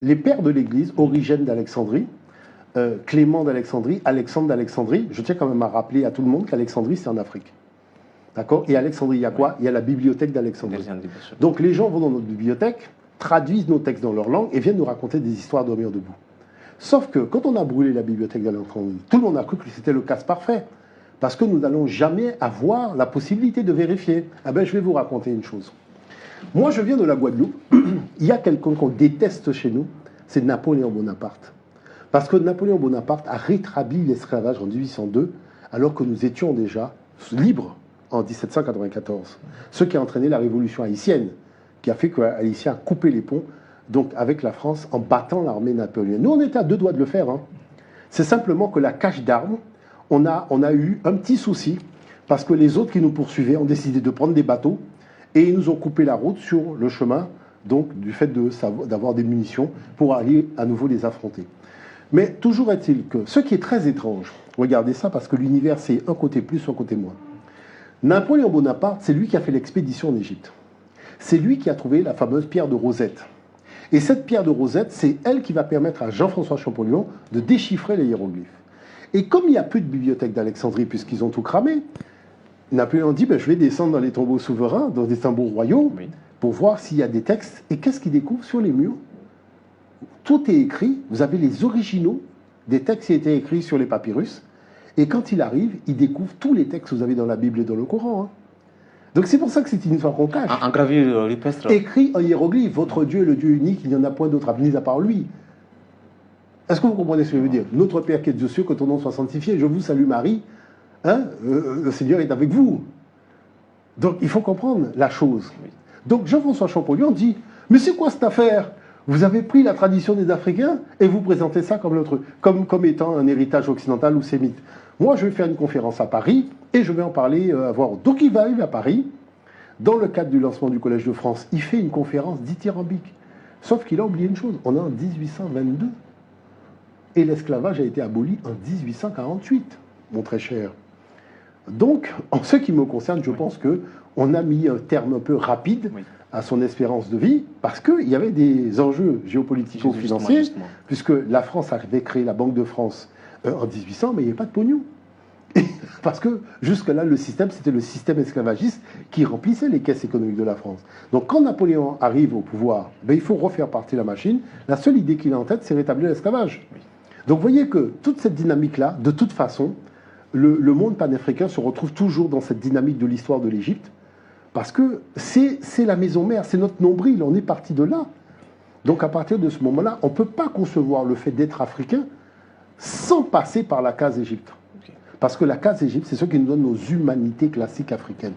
Les pères de l'Église, Origène d'Alexandrie, Clément d'Alexandrie, Alexandre d'Alexandrie, je tiens quand même à rappeler à tout le monde qu'Alexandrie, c'est en Afrique. D'accord? Et Alexandrie, il y a quoi? Il y a la bibliothèque d'Alexandrie. Donc les gens vont dans notre bibliothèque, traduisent nos textes dans leur langue et viennent nous raconter des histoires de dormir debout. Sauf que quand on a brûlé la bibliothèque d'Alexandrie, tout le monde a cru que c'était le casse parfait. Parce que nous n'allons jamais avoir la possibilité de vérifier. Ah ben, je vais vous raconter une chose. Moi, je viens de la Guadeloupe. Il y a quelqu'un qu'on déteste chez nous, c'est Napoléon Bonaparte. Parce que Napoléon Bonaparte a rétabli l'esclavage en 1802, alors que nous étions déjà libres en 1794. Ce qui a entraîné la révolution haïtienne, qui a fait que Haïtien a coupé les ponts donc avec la France en battant l'armée napoléonienne. Nous, on était à deux doigts de le faire. Hein. C'est simplement que la cache d'armes, on a eu un petit souci, parce que les autres qui nous poursuivaient ont décidé de prendre des bateaux, et ils nous ont coupé la route sur le chemin, donc du fait d'avoir des munitions pour aller à nouveau les affronter. Mais toujours est-il que ce qui est très étrange, regardez ça parce que l'univers c'est un côté plus, un côté moins. Napoléon Bonaparte, c'est lui qui a fait l'expédition en Égypte. C'est lui qui a trouvé la fameuse pierre de Rosette. Et cette pierre de Rosette, c'est elle qui va permettre à Jean-François Champollion de déchiffrer les hiéroglyphes. Et comme il n'y a plus de bibliothèque d'Alexandrie puisqu'ils ont tout cramé, Napoléon dit, ben, je vais descendre dans les tombeaux souverains, dans des tombeaux royaux, oui, pour voir s'il y a des textes. Et qu'est-ce qu'il découvre sur les murs? Tout est écrit, vous avez les originaux des textes qui étaient écrits sur les papyrus. Et quand il arrive, il découvre tous les textes que vous avez dans la Bible et dans le Coran. Hein. Donc c'est pour ça que c'est une histoire qu'on cache. En gravure rupestre. Écrit en hiéroglyphe, votre Dieu est le Dieu unique, il n'y en a point d'autre mis à part lui. Est-ce que vous comprenez ce que je veux dire? Notre Père qui est aux cieux, que ton nom soit sanctifié, je vous salue Marie. Hein, le Seigneur est avec vous. Donc il faut comprendre la chose. Donc Jean-François Champollion dit, mais c'est quoi cette affaire? Vous avez pris la tradition des Africains et vous présentez ça comme étant un héritage occidental ou sémite. Moi, je vais faire une conférence à Paris et je vais en parler à voir. Donc il va arriver à Paris, dans le cadre du lancement du Collège de France, il fait une conférence dithyrambique. Sauf qu'il a oublié une chose, on est en 1822 et l'esclavage a été aboli en 1848, mon très cher. Donc, en ce qui me concerne, je pense qu'on a mis un terme un peu rapide à son espérance de vie, parce qu'il y avait des enjeux géopolitico-financiers, puisque la France avait créé la Banque de France en 1800, mais il n'y avait pas de pognon. Parce que jusque-là, le système, c'était le système esclavagiste qui remplissait les caisses économiques de la France. Donc quand Napoléon arrive au pouvoir, ben, il faut refaire partir la machine. La seule idée qu'il a en tête, c'est rétablir l'esclavage. Donc vous voyez que toute cette dynamique-là, de toute façon, le monde panafricain se retrouve toujours dans cette dynamique de l'histoire de l'Égypte, parce que c'est la maison mère, c'est notre nombril, on est parti de là. Donc à partir de ce moment-là, on ne peut pas concevoir le fait d'être africain sans passer par la case Égypte. Parce que la case Égypte, c'est ce qui nous donne nos humanités classiques africaines.